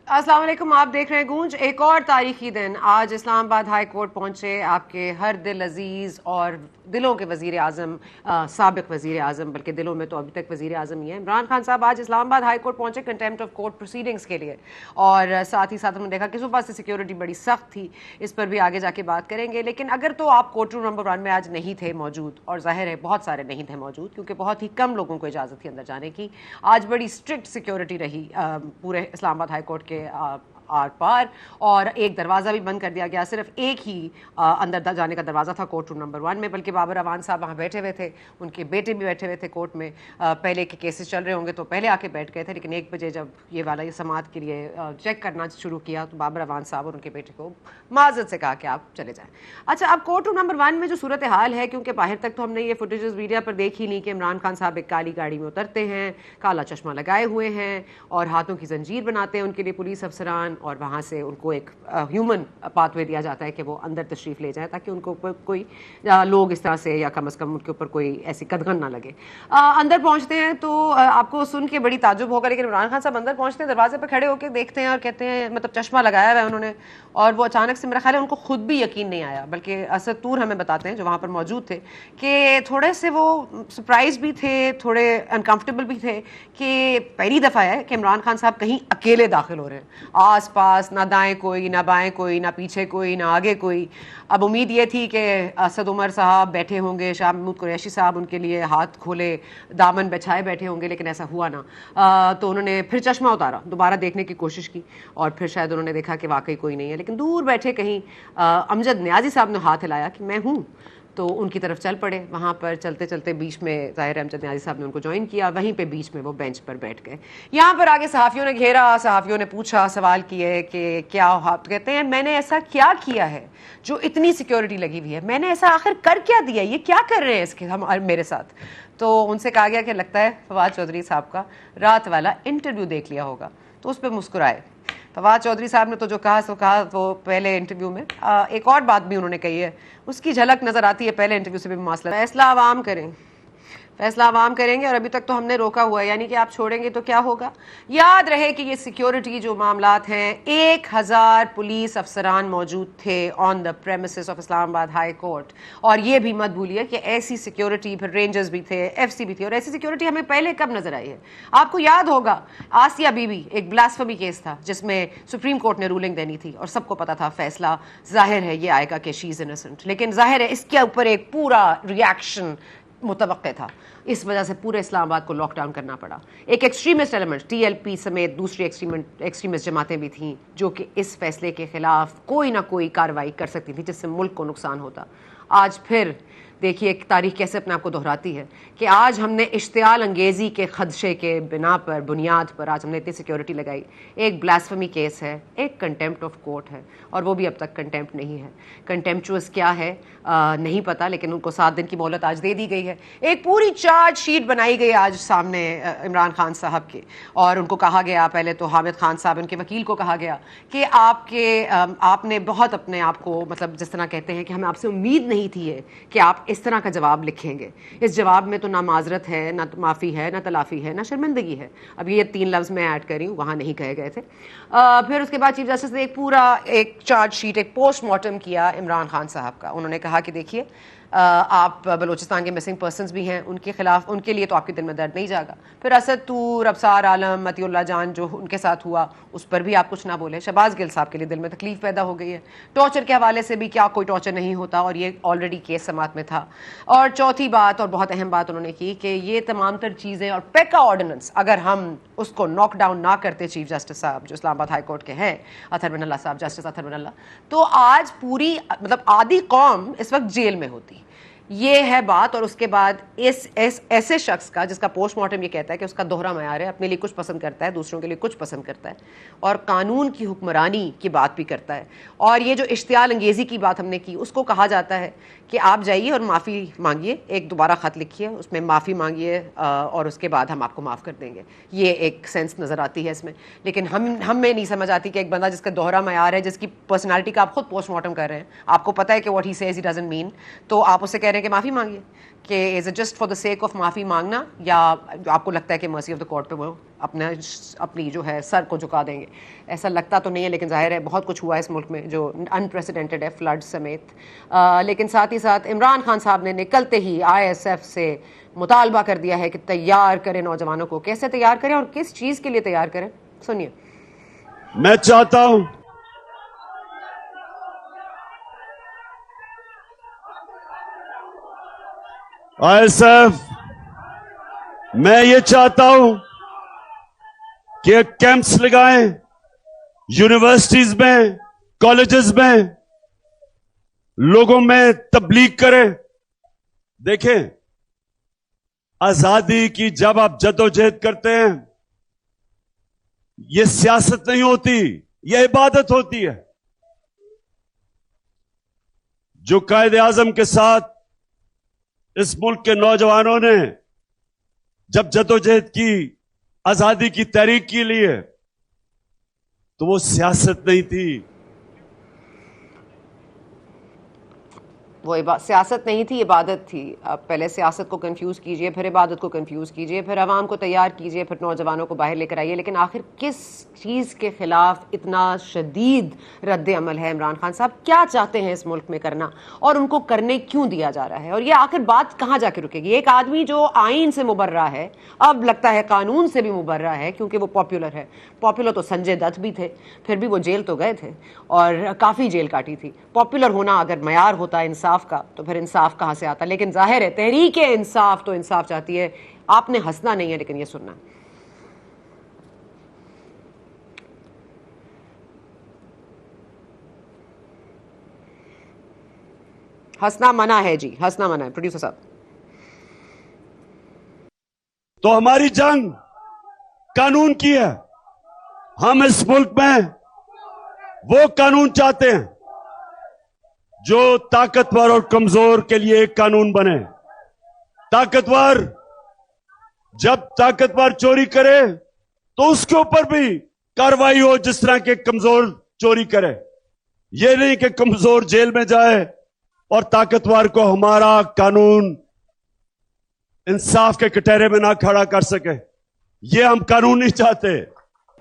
السلام علیکم، آپ دیکھ رہے ہیں گونج۔ ایک اور تاریخی دن آج اسلام آباد ہائی کورٹ پہنچے آپ کے ہر دل عزیز اور دلوں کے وزیر اعظم، سابق وزیر اعظم، بلکہ دلوں میں تو ابھی تک وزیر اعظم ہی ہیں، عمران خان صاحب آج اسلام آباد ہائی کورٹ پہنچے کنٹیمپٹ آف کورٹ پروسیڈنگز کے لیے، اور ساتھ ہی ساتھ ہم نے دیکھا کہ صبح سے سیکیورٹی بڑی سخت تھی، اس پر بھی آگے جا کے بات کریں گے۔ لیکن اگر تو آپ کورٹ روم نمبر 1 میں آج نہیں تھے موجود، اور ظاہر ہے بہت سارے نہیں تھے موجود کیونکہ بہت ہی کم لوگوں کو اجازت تھی اندر جانے کی، آج بڑی اسٹرکٹ سیکیورٹی رہی پورے اسلام آباد ہائی کورٹ کے آر پار، اور ایک دروازہ بھی بند کر دیا گیا، صرف ایک ہی اندر جانے کا دروازہ تھا کورٹ روم نمبر 1 میں، بلکہ بابر اعوان صاحب وہاں بیٹھے ہوئے تھے، ان کے بیٹے بھی بیٹھے ہوئے تھے کورٹ میں، پہلے کے کیسز چل رہے ہوں گے تو پہلے آ کے بیٹھ گئے تھے، لیکن 1 بجے جب یہ والا سماعت کے لیے چیک کرنا شروع کیا تو بابر اعوان صاحب اور ان کے بیٹے کو معذرت سے کہا کہ آپ چلے جائیں۔ اچھا، اب کورٹ روم نمبر 1 میں جو صورتحال ہے، کیونکہ باہر تک تو ہم نے یہ فوٹیجز میڈیا پر دیکھ ہی لی کہ عمران خان صاحب ایک کالی گاڑی میں اترتے ہیں، کالا چشمہ لگائے ہوئے ہیں اور ہاتھوں کی زنجیر بناتے ہیں ان کے لیے پولیس افسران، اور وہاں سے ان کو ایک ہیومن پاتھ وے دیا جاتا ہے کہ وہ اندر تشریف لے جائیں تاکہ ان کو کوئی لوگ اس طرح سے یا کم از کم ان کے اوپر کوئی ایسی قدغن نہ لگے۔ اندر پہنچتے ہیں تو آپ کو سن کے بڑی تعجب ہوگا، لیکن عمران خان صاحب اندر پہنچتے ہیں، دروازے پہ کھڑے ہو کے دیکھتے ہیں اور کہتے ہیں، مطلب چشمہ لگایا ہوا ہے انہوں نے، اور وہ اچانک سے میرا خیال ہے ان کو خود بھی یقین نہیں آیا، بلکہ اسد طور ہمیں بتاتے ہیں جو وہاں پر موجود تھے کہ تھوڑے سے وہ سرپرائز بھی تھے، تھوڑے انکمفرٹیبل بھی تھے کہ پہلی دفعہ ہے کہ عمران خان صاحب کہیں اکیلے داخل ہو رہے ہیں، آس پاس نہ دائیں کوئی، نہ بائیں کوئی، نہ پیچھے کوئی، نہ آگے کوئی۔ اب امید یہ تھی کہ اسد عمر صاحب بیٹھے ہوں گے، شاہ محمود قریشی صاحب ان کے لیے ہاتھ کھولے دامن بچھائے بیٹھے ہوں گے، لیکن ایسا ہوا نہ، تو انہوں نے پھر چشمہ اتارا، دوبارہ دیکھنے کی کوشش کی، اور پھر شاید انہوں نے دیکھا کہ واقعی کوئی نہیں ہے، لیکن دور بیٹھے کہیں امجد نیازی صاحب نے ہاتھ ہلایا کہ میں ہوں، تو ان کی طرف چل پڑے۔ وہاں پر چلتے چلتے بیچ میں ظاہر امجد نیازی صاحب نے ان کو جوائن کیا، وہیں پہ بیچ میں وہ بینچ پر بیٹھ گئے۔ یہاں پر آگے صحافیوں نے گھیرا، صحافیوں نے پوچھا، سوال کیے کہ کیا آپ کہتے ہیں میں نے ایسا کیا کیا ہے جو اتنی سیکیورٹی لگی ہوئی ہے، میں نے ایسا آخر کر کیا دیا، یہ کیا کر رہے ہیں اس کے ہم میرے ساتھ؟ تو ان سے کہا گیا کہ لگتا ہے فواد چودھری صاحب کا رات والا انٹرویو دیکھ لیا ہوگا، تو اس پہ مسکرائے۔ فواد چودھری صاحب نے تو جو کہا سو کہا، وہ پہلے انٹرویو میں ایک اور بات بھی انہوں نے کہی ہے، اس کی جھلک نظر آتی ہے پہلے انٹرویو سے بھی مماثلت۔ فیصلہ عوام کریں، فیصلہ عوام کریں گے، اور ابھی تک تو ہم نے روکا ہوا ہے، یعنی کہ آپ چھوڑیں گے تو کیا ہوگا؟ یاد رہے کہ یہ سیکیورٹی جو معاملات ہیں، 1000 پولیس افسران موجود تھے آن دا پریمیسز آف اسلام آباد ہائی کورٹ، اور یہ بھی مت بھولیے کہ ایسی سیکیورٹی پھر رینجرز بھی تھے، ایف سی بھی تھی، اور ایسی سیکیورٹی ہمیں پہلے کب نظر آئی ہے؟ آپ کو یاد ہوگا آسیہ بی بی ایک بلاسفمی کیس تھا جس میں سپریم کورٹ نے رولنگ دینی تھی، اور سب کو پتا تھا فیصلہ ظاہر ہے یہ آئے گا کہ شی از انسنٹ، لیکن ظاہر ہے اس کے اوپر ایک پورا ریاکشن متوقع تھا، اس وجہ سے پورے اسلام آباد کو لاک ڈاؤن کرنا پڑا۔ ایک extremist element T L P سمیت دوسری ایکسٹریمسٹ جماعتیں بھی تھیں جو کہ اس فیصلے کے خلاف کوئی نہ کوئی کارروائی کر سکتی تھی جس سے ملک کو نقصان ہوتا۔ آج پھر دیکھیے تاریخ کیسے اپنے آپ کو دہراتی ہے کہ آج ہم نے اشتعال انگیزی کے خدشے کے بنا پر، بنیاد پر آج ہم نے اتنی سیکیورٹی لگائی۔ ایک بلاسفمی کیس ہے، ایک کنٹیمپٹ آف کورٹ ہے، اور وہ بھی اب تک کنٹیمپٹ نہیں ہے۔ کنٹیمپچوس کیا ہے نہیں پتا، لیکن ان کو 7 دن کی مہلت آج دے دی گئی ہے۔ ایک پوری چارج شیٹ بنائی گئی آج سامنے عمران خان صاحب کے، اور ان کو کہا گیا، پہلے تو حامد خان صاحب ان کے وکیل کو کہا گیا کہ آپ نے بہت اپنے آپ کو، مطلب جس طرح کہتے ہیں کہ ہمیں آپ سے امید نہیں تھی ہے کہ آپ اس طرح کا جواب لکھیں گے، اس جواب میں تو نہ معذرت ہے، نہ معافی ہے، نہ تلافی ہے، نہ شرمندگی ہے۔ اب یہ 3 لفظ میں ایڈ کر رہی ہوں، وہاں نہیں کہے گئے تھے۔ پھر اس کے بعد چیف جسٹس نے ایک پورا ایک چارج شیٹ، ایک پوسٹ مارٹم کیا عمران خان صاحب کا۔ انہوں نے کہا کہ دیکھیے آپ بلوچستان کے مسنگ پرسنز بھی ہیں، ان کے خلاف، ان کے لیے تو آپ کے دل میں درد نہیں جاگا۔ پھر اسد طور، ابصار عالم، متی اللہ جان جو ان کے ساتھ ہوا اس پر بھی آپ کچھ نہ بولے۔ شہباز گل صاحب کے لیے دل میں تکلیف پیدا ہو گئی ہے۔ ٹارچر کے حوالے سے بھی کیا کوئی ٹارچر نہیں ہوتا، اور یہ آلریڈی کیس سماعت میں تھا۔ اور چوتھی بات اور بہت اہم بات انہوں نے کی کہ یہ تمام تر چیزیں اور پیکا آرڈیننس اگر ہم اس کو ناک ڈاؤن نہ کرتے، چیف جسٹس صاحب جو اسلام آباد ہائی کورٹ کے ہیں، اطہر بن اللہ صاحب، جسٹس اطہر بن اللہ، تو آج پوری مطلب آدھی قوم اس وقت جیل میں ہوتی۔ یہ ہے بات۔ اور اس کے بعد ایسے شخص کا جس کا پوسٹ مارٹم یہ کہتا ہے کہ اس کا دوہرا معیار ہے، اپنے لیے کچھ پسند کرتا ہے، دوسروں کے لیے کچھ پسند کرتا ہے، اور قانون کی حکمرانی کی بات بھی کرتا ہے، اور یہ جو اشتعال انگیزی کی بات ہم نے کی، اس کو کہا جاتا ہے کہ آپ جائیے اور معافی مانگیے، ایک دوبارہ خط لکھیے، اس میں معافی مانگیے، اور اس کے بعد ہم آپ کو معاف کر دیں گے۔ یہ ایک سینس نظر آتی ہے اس میں، لیکن ہمیں نہیں سمجھ آتی کہ ایک بندہ جس کا دوہرا معیار ہے، جس کی پرسنالٹی کا آپ خود پوسٹ مارٹم کر رہے ہیں، آپ کو پتہ ہے کہ what he says he doesn't mean, تو آپ اسے کہہ رہے رہے ہیں کہ معافی مانگیے, کہ is it just for the sake of معافی مانگنا, یا آپ کو لگتا ہے کہ مرسی آف دا کورٹ پہ وہ اپنی جو ہے سر کو جھکا دیں گے؟ ایسا لگتا تو نہیں ہے, لیکن ظاہر ہے بہت کچھ ہوا ہے اس ملک میں جو انپریسیڈنٹڈ ہے, فلڈ سمیت. لیکن ساتھ ہی ساتھ عمران خان صاحب نے نکلتے ہی ISF سے مطالبہ کر دیا ہے کہ تیار کریں نوجوانوں کو. کیسے تیار کریں اور کس چیز کے لیے تیار کریں, سنیے. میں چاہتا ہوں ISF, میں یہ چاہتا ہوں کہ کیمپس لگائیں یونیورسٹیز میں, کالجز میں, لوگوں میں تبلیغ کریں. دیکھیں, آزادی کی جب آپ جدوجہد کرتے ہیں, یہ سیاست نہیں ہوتی, یہ عبادت ہوتی ہے. جو قائد اعظم کے ساتھ اس ملک کے نوجوانوں نے جب جدوجہد کی آزادی کی تحریک کے لیے, تو وہ سیاست نہیں تھی. وہ سیاست نہیں تھی, عبادت تھی. آپ پہلے سیاست کو کنفیوز کیجئے, پھر عبادت کو کنفیوز کیجئے, پھر عوام کو تیار کیجئے, پھر نوجوانوں کو باہر لے کر آئیے. لیکن آخر کس چیز کے خلاف اتنا شدید رد عمل ہے عمران خان صاحب؟ کیا چاہتے ہیں اس ملک میں کرنا, اور ان کو کرنے کیوں دیا جا رہا ہے؟ اور یہ آخر بات کہاں جا کے رکے گی؟ ایک آدمی جو آئین سے مبرہ ہے, اب لگتا ہے قانون سے بھی مبرہ ہے, کیونکہ وہ پاپولر ہے. پاپولر تو سنجے دت بھی تھے, پھر بھی وہ جیل تو گئے تھے اور کافی جیل کاٹی تھی. پاپولر ہونا اگر معیار ہوتا انصاف کا, تو پھر انصاف کہاں سے آتا؟ لیکن ظاہر ہے تحریک انصاف تو انصاف چاہتی ہے. آپ نے ہنسنا نہیں ہے, لیکن یہ سننا. ہنسنا منع ہے جی, ہنسنا منع ہے پروڈیوسر صاحب. تو ہماری جنگ قانون کی ہے. ہم اس ملک میں وہ قانون چاہتے ہیں جو طاقتور اور کمزور کے لیے ایک قانون بنے. طاقتور جب طاقتور چوری کرے تو اس کے اوپر بھی کارروائی ہو جس طرح کے کمزور چوری کرے. یہ نہیں کہ کمزور جیل میں جائے اور طاقتور کو ہمارا قانون انصاف کے کٹہرے میں نہ کھڑا کر سکے. یہ ہم قانون نہیں چاہتے,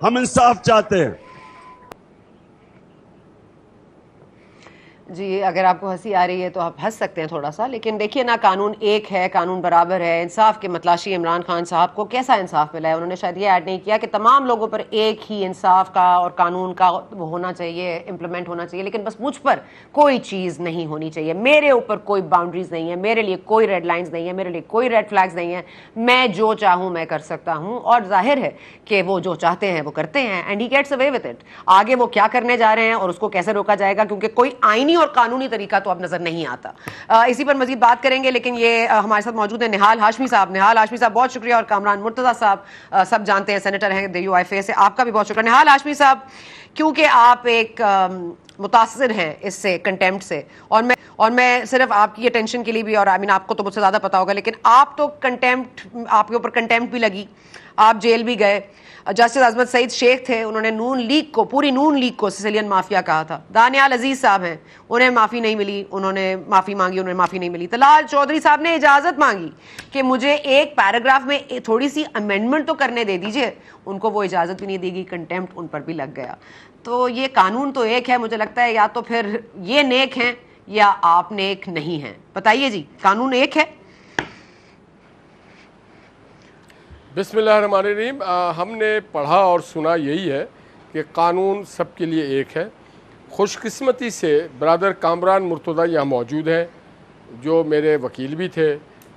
ہم انصاف چاہتے ہیں. جی اگر آپ کو ہنسی آ رہی ہے تو آپ ہنس سکتے ہیں تھوڑا سا, لیکن دیکھیے نا, قانون ایک ہے, قانون برابر ہے. انصاف کے متلاشی عمران خان صاحب کو کیسا انصاف ملا ہے؟ انہوں نے شاید یہ ایڈ نہیں کیا کہ تمام لوگوں پر ایک ہی انصاف کا اور قانون کا وہ ہونا چاہیے, امپلیمنٹ ہونا چاہیے, لیکن بس مجھ پر کوئی چیز نہیں ہونی چاہیے, میرے اوپر کوئی باؤنڈریز نہیں ہے, میرے لیے کوئی ریڈ لائنز نہیں ہے, میرے لیے کوئی ریڈ فلیگز نہیں ہے, میں جو چاہوں میں کر سکتا ہوں. اور ظاہر ہے کہ وہ جو چاہتے ہیں وہ کرتے ہیں, and he gets away with it. آگے وہ کیا کرنے جا رہے ہیں اور اس کو کیسے روکا جائے گا, کیونکہ کوئی آئینی اور قانونی طریقہ تو اب نظر نہیں آتا. اسی پر مزید بات کریں گے, لیکن یہ ہمارے ساتھ موجود ہیں نہال ہاشمی صاحب. نہال ہاشمی صاحب بہت شکریہ, اور کامران مرتضیٰ صاحب سب جانتے ہیں, سینیٹر ہیں DUIFA سے, آپ کا بھی بہت شکریہ. نہال ہاشمی صاحب, کیونکہ آپ ایک متاثر ہیں اس سے, کنٹیمپٹ سے, اور میں صرف آپ کی اٹینشن کے لیے بھی, اور آئی مین آپ کو تو مجھ سے زیادہ پتا ہوگا, لیکن آپ تو کنٹیمپٹ, آپ کے اوپر کنٹیمپٹ بھی لگی, آپ جیل بھی گئے. جسٹس عظمت سعید شیخ تھے, انہوں نے نون لیگ کو, پوری نون لیگ کو سیسیلین مافیا کہا تھا. دانیال عزیز صاحب ہیں, انہیں معافی نہیں ملی, انہوں نے معافی مانگی, انہیں معافی نہیں ملی. طلال چودھری صاحب نے اجازت مانگی کہ مجھے ایک پیراگراف میں تھوڑی سی امینڈمنٹ تو کرنے دے دیجئے, ان کو وہ اجازت بھی نہیں دی گئی, کنٹیمپٹ ان پر بھی لگ گیا. تو یہ قانون تو ایک ہے, مجھے لگتا ہے یا تو پھر یہ نیک ہیں یا آپ نیک نہیں ہیں. بتائیے جی, قانون ایک ہے؟ بسم اللہ الرحمن الرحیم. ہم نے پڑھا اور سنا یہی ہے کہ قانون سب کے لیے ایک ہے. خوش قسمتی سے برادر کامران مرتضیٰ یہاں موجود ہیں, جو میرے وکیل بھی تھے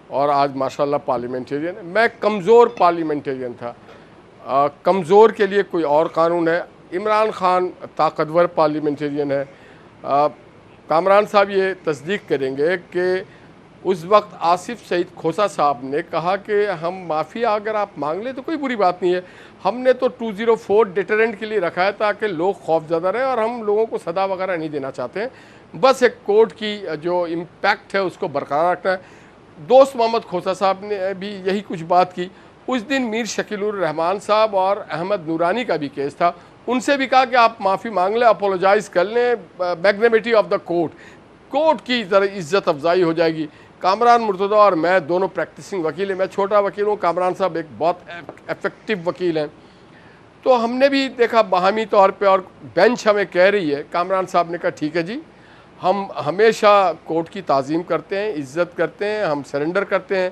اور آج ماشاءاللہ پارلیمنٹیرین. میں کمزور پارلیمنٹیرین تھا, کمزور کے لیے کوئی اور قانون ہے. عمران خان طاقتور پارلیمنٹیرین ہے. کامران صاحب یہ تصدیق کریں گے کہ اس وقت آصف سعید کھوسا صاحب نے کہا کہ ہم معافی اگر آپ مانگ لیں تو کوئی بری بات نہیں ہے. ہم نے تو 204 ڈیٹرنٹ کے لیے رکھا ہے تاکہ لوگ خوف زدہ رہیں, اور ہم لوگوں کو سزا وغیرہ نہیں دینا چاہتے ہیں, بس ایک کورٹ کی جو امپیکٹ ہے اس کو برقرار رکھنا ہے. دوست محمد کھوسا صاحب نے بھی یہی کچھ بات کی. اس دن میر شکیل الرحمان صاحب اور احمد نورانی کا بھی کیس تھا, ان سے بھی کہا کہ آپ معافی مانگ لیں, اپولوجائز کر لیں, میگنیمٹی آف دا کورٹ, کورٹ کی ذرا عزت افزائی ہو جائے گی. کامران مرتضی اور میں دونوں پریکٹسنگ وکیل ہیں. میں چھوٹا وکیل ہوں, کامران صاحب ایک بہت ایفیکٹو وکیل ہیں. تو ہم نے بھی دیکھا باہمی طور پہ, اور بینچ ہمیں کہہ رہی ہے, کامران صاحب نے کہا ٹھیک ہے جی, ہم ہمیشہ کورٹ کی تعظیم کرتے ہیں, عزت کرتے ہیں, ہم سرنڈر کرتے ہیں,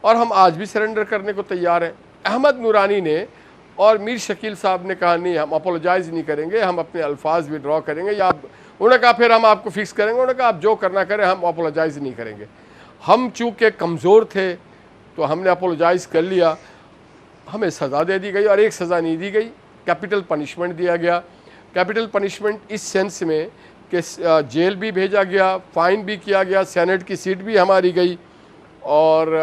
اور ہم آج بھی سرنڈر کرنے کو تیار ہیں. احمد نورانی نے اور میر شکیل صاحب نے کہا نہیں, ہم اپولوجائز نہیں کریں گے, ہم اپنے الفاظ وڈرا کریں گے, یا انہوں نے کہا پھر ہم آپ کو فکس کریں گے. انہوں نے کہا آپ جو کرنا کریں, ہم اپولوجائز نہیں کریں گے. ہم چونکہ کمزور تھے تو ہم نے اپولوجائز کر لیا. ہمیں سزا دے دی گئی, اور ایک سزا نہیں دی گئی, کیپٹل پنشمنٹ دیا گیا. کیپٹل پنشمنٹ اس سینس میں کہ جیل بھی بھیجا گیا, فائن بھی کیا گیا, سینٹ کی سیٹ بھی ہماری گئی, اور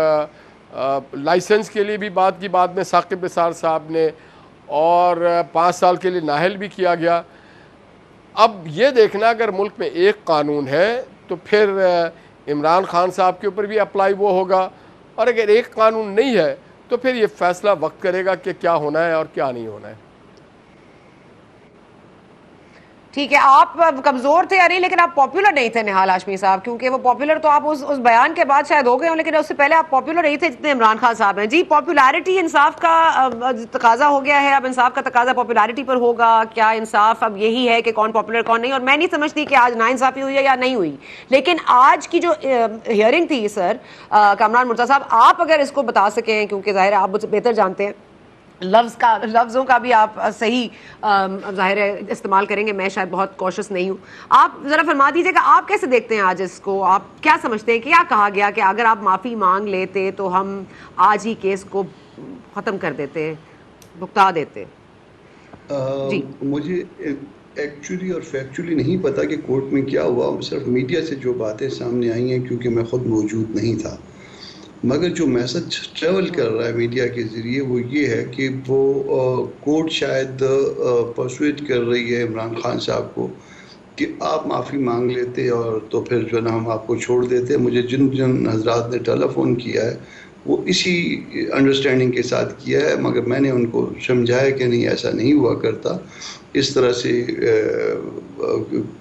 لائسنس کے لیے بھی بات کی بعد میں ثاقب نثار صاحب نے, اور 5 سال کے لیے نااہل بھی کیا گیا. اب یہ دیکھنا اگر ملک میں ایک قانون ہے تو پھر عمران خان صاحب کے اوپر بھی اپلائی وہ ہوگا, اور اگر ایک قانون نہیں ہے تو پھر یہ فیصلہ وقت کرے گا کہ کیا ہونا ہے اور کیا نہیں ہونا ہے. ٹھیک ہے, آپ کمزور تھے یا نہیں, لیکن آپ پاپولر نہیں تھے نہال ہاشمی صاحب, کیونکہ وہ پاپولر تو آپ اس بیان کے بعد شاید ہو گئے ہوں, لیکن اس سے پہلے آپ پاپولر نہیں تھے جتنے عمران خان صاحب ہیں. جی, پاپولیرٹی انصاف کا تقاضا ہو گیا ہے, اب انصاف کا تقاضا پاپولیرٹی پر ہوگا. کیا انصاف اب یہی ہے کہ کون پاپولر کون نہیں؟ اور میں نہیں سمجھتی کہ آج ناانصافی ہوئی ہے یا نہیں ہوئی, لیکن آج کی جو ہیئرنگ تھی سر کامران مرتضی صاحب, آپ اگر اس کو بتا سکیں, کیونکہ ظاہر ہے آپ مجھ سے بہتر جانتے ہیں, لفظوں کا بھی آپ صحیح ظاہر ہے استعمال کریں گے, میں شاید بہت کوشش نہیں ہوں. آپ ذرا فرما دیجیے کہ آپ کیسے دیکھتے ہیں آج اس کو, آپ کیا سمجھتے ہیں, کیا کہا گیا کہ اگر آپ معافی مانگ لیتے تو ہم آج ہی کیس کو ختم کر دیتے, بھگتا دیتے؟ جی, مجھے ایکچولی اور فیکچولی نہیں پتا کہ کورٹ میں کیا ہوا, صرف میڈیا سے جو باتیں سامنے آئی ہیں, کیونکہ میں خود موجود نہیں تھا, مگر جو میسج ٹریول کر رہا ہے میڈیا کے ذریعے وہ یہ ہے کہ وہ کورٹ شاید پرسویٹ کر رہی ہے عمران خان صاحب کو کہ آپ معافی مانگ لیتے اور تو پھر جو ہے نا ہم آپ کو چھوڑ دیتے. مجھے جن حضرات نے ٹیلی فون کیا ہے وہ اسی انڈرسٹینڈنگ کے ساتھ کیا ہے, مگر میں نے ان کو سمجھایا کہ نہیں ایسا نہیں ہوا کرتا. اس طرح سے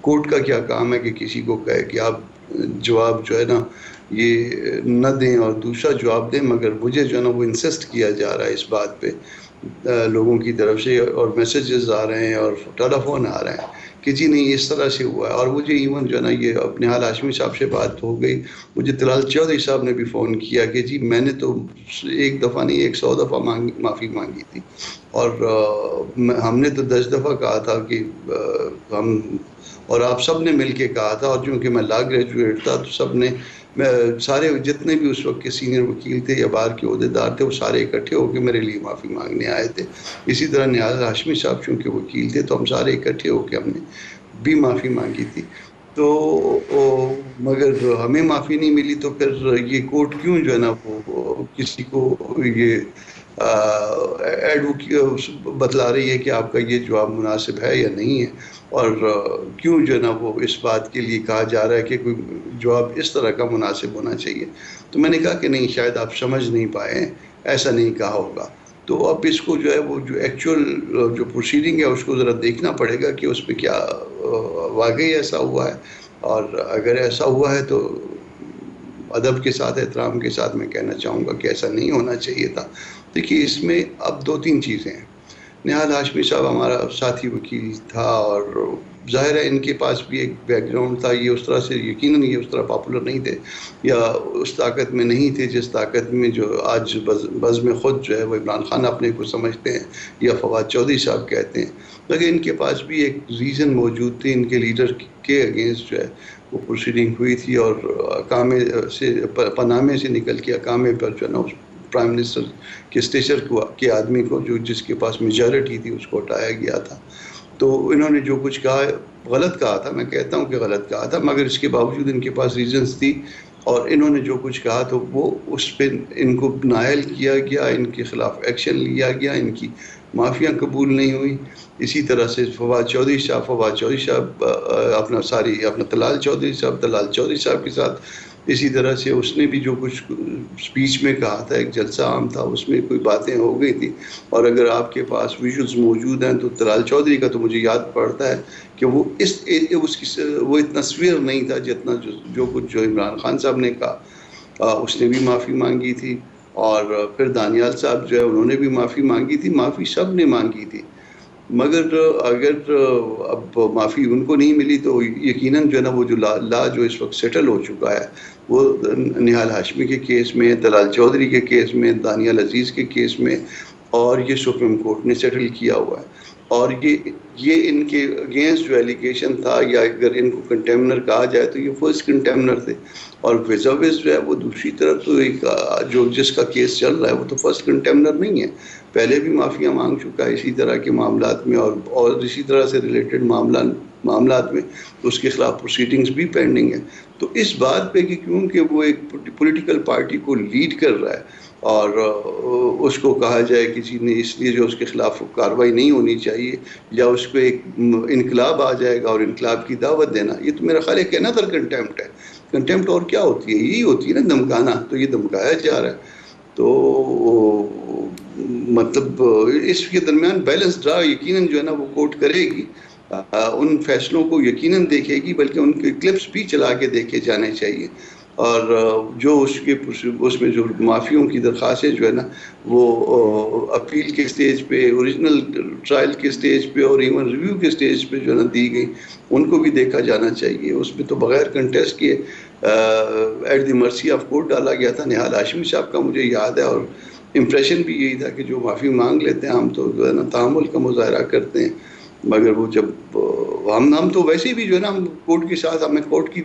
کورٹ کا کیا کام ہے کہ کسی کو کہے کہ آپ جواب جو ہے نا یہ نہ دیں اور دوسرا جواب دیں, مگر مجھے جو ہے نا وہ انسسٹ کیا جا رہا ہے اس بات پہ لوگوں کی طرف سے, اور میسیجز آ رہے ہیں اور ٹیلی فون آ رہے ہیں کہ جی نہیں اس طرح سے ہوا ہے. اور مجھے ایون جو ہے نا یہ نہال ہاشمی صاحب سے بات ہو گئی, مجھے طلال چودھری صاحب نے بھی فون کیا کہ جی میں نے تو ایک دفعہ نہیں 100 دفعہ معافی مانگی تھی, اور ہم نے تو 10 دفعہ کہا تھا کہ ہم, اور آپ سب نے مل کے کہا تھا, اور چونکہ میں لا گریجویٹ تھا تو سب نے, سارے جتنے بھی اس وقت کے سینئر وکیل تھے یا باہر کے عہدیدار تھے وہ سارے اکٹھے ہو کے میرے لیے معافی مانگنے آئے تھے. اسی طرح نہال ہاشمی صاحب چونکہ وکیل تھے تو ہم سارے اکٹھے ہو کے ہم نے بھی معافی مانگی تھی. تو مگر ہمیں معافی نہیں ملی تو پھر یہ کورٹ کیوں جو ہے نا وہ کسی کو یہ بتلا رہی ہے کہ آپ کا یہ جواب مناسب ہے یا نہیں ہے, اور کیوں جو ہے نا وہ اس بات کے لیے کہا جا رہا ہے کہ کوئی جواب اس طرح کا مناسب ہونا چاہیے. تو میں نے کہا کہ نہیں, شاید آپ سمجھ نہیں پائے, ایسا نہیں کہا ہوگا. تو اب اس کو جو ہے وہ جو ایکچوئل جو پروسیڈنگ ہے اس کو ذرا دیکھنا پڑے گا کہ اس پہ کیا واقعی ایسا ہوا ہے, اور اگر ایسا ہوا ہے تو ادب کے ساتھ احترام کے ساتھ میں کہنا چاہوں گا کہ ایسا نہیں ہونا چاہیے تھا. دیکھیے اس میں اب 2-3 چیزیں ہیں. نہال ہاشمی صاحب ہمارا ساتھی وکیل تھا, اور ظاہر ہے ان کے پاس بھی ایک بیک گراؤنڈ تھا, یہ اس طرح سے یقیناً یہ اس طرح پاپولر نہیں تھے یا اس طاقت میں نہیں تھے جس طاقت میں جو آج بزم خود جو ہے وہ عمران خان اپنے کو سمجھتے ہیں یا فواد چودھری صاحب کہتے ہیں. لیکن ان کے پاس بھی ایک ریزن موجود تھی, ان کے لیڈر کے اگینسٹ جو ہے وہ پروسیڈنگ ہوئی تھی, اور اقامے سے پنامے سے نکل کے اقامے پر جو ہے نا پرائم منسٹر کے اسٹیچر کے آدمی کو جو جس کے پاس میجارٹی تھی اس کو ہٹایا گیا تھا. تو انہوں نے جو کچھ کہا غلط کہا تھا, میں کہتا ہوں کہ غلط کہا تھا, مگر اس کے باوجود ان کے پاس ریزنز تھی, اور انہوں نے جو کچھ کہا تو وہ اس پہ ان کو نائل کیا گیا, ان کے خلاف ایکشن لیا گیا, ان کی معافیاں قبول نہیں ہوئی. اسی طرح سے فواد چودھری صاحب اپنا طلال چودھری صاحب کے ساتھ اسی طرح سے اس نے بھی جو کچھ اسپیچ میں کہا تھا، ایک جلسہ عام تھا، اس میں کوئی باتیں ہو گئی تھی، اور اگر آپ کے پاس ویژولز موجود ہیں تو طلال چودھری کا تو مجھے یاد پڑتا ہے کہ وہ وہ اتنا سویئر نہیں تھا جتنا جو کچھ جو عمران خان صاحب نے کہا. اس نے بھی معافی مانگی تھی، اور پھر دانیال صاحب جو ہے انہوں نے بھی معافی مانگی تھی، معافی سب نے مانگی تھی. مگر اگر اب معافی ان کو نہیں ملی تو یقیناً جو ہے نا وہ جو لا جو اس وقت سیٹل ہو چکا ہے، وہ نہال ہاشمی کے کیس میں، طلال چودھری کے کیس میں، دانیال عزیز کے کیس میں، اور یہ سپریم کورٹ نے سیٹل کیا ہوا ہے. اور یہ ان کے اگینسٹ جو ایلیگیشن تھا، یا اگر ان کو کنٹیمنر کہا جائے تو یہ فرسٹ کنٹیمنر تھے، اور ویزاویز جو ہے وہ دوسری طرف تو ایک جو جس کا کیس چل رہا ہے وہ تو فرسٹ کنٹیمنر نہیں ہے، پہلے بھی معافیاں مانگ چکا ہے اسی طرح کے معاملات میں، اور اسی طرح سے ریلیٹڈ معاملات میں اس کے خلاف پروسیڈنگز بھی پینڈنگ ہیں. تو اس بات پہ کہ کیونکہ وہ ایک پولیٹیکل پارٹی کو لیڈ کر رہا ہے، اور اس کو کہا جائے کسی نے اس لیے جو اس کے خلاف کارروائی نہیں ہونی چاہیے، یا اس کو ایک انقلاب آ جائے گا اور انقلاب کی دعوت دینا، یہ تو میرا خیال ہے کہ another کنٹیمپٹ ہے. کنٹیمپٹ اور کیا ہوتی ہے؟ یہی ہوتی ہے نا، دھمکانا. تو یہ دھمکایا جا رہا ہے. تو مطلب اس کے درمیان بیلنس ڈرا یقیناً جو ہے نا وہ کورٹ کرے گی، ان فیصلوں کو یقیناً دیکھے گی، بلکہ ان کے کلپس بھی چلا کے دیکھے جانے چاہیے. اور جو اس میں جو معافیوں کی درخواستیں جو ہے نا وہ اپیل کے سٹیج پہ، اوریجنل ٹرائل کے سٹیج پہ، اور ایون ریویو کے سٹیج پہ جو ہے نا دی گئی، ان کو بھی دیکھا جانا چاہیے. اس میں تو بغیر کنٹیسٹ کیے at the mercy of court ڈالا گیا تھا. نہال ہاشمی صاحب کا مجھے یاد ہے، اور امپریشن بھی یہی تھا کہ جو معافی مانگ لیتے ہیں ہم تو جو ہے نا تحمل کا مظاہرہ کرتے ہیں، مگر وہ جب ہم تو ویسے بھی جو ہے نا ہم کورٹ کے ساتھ، میں کورٹ کی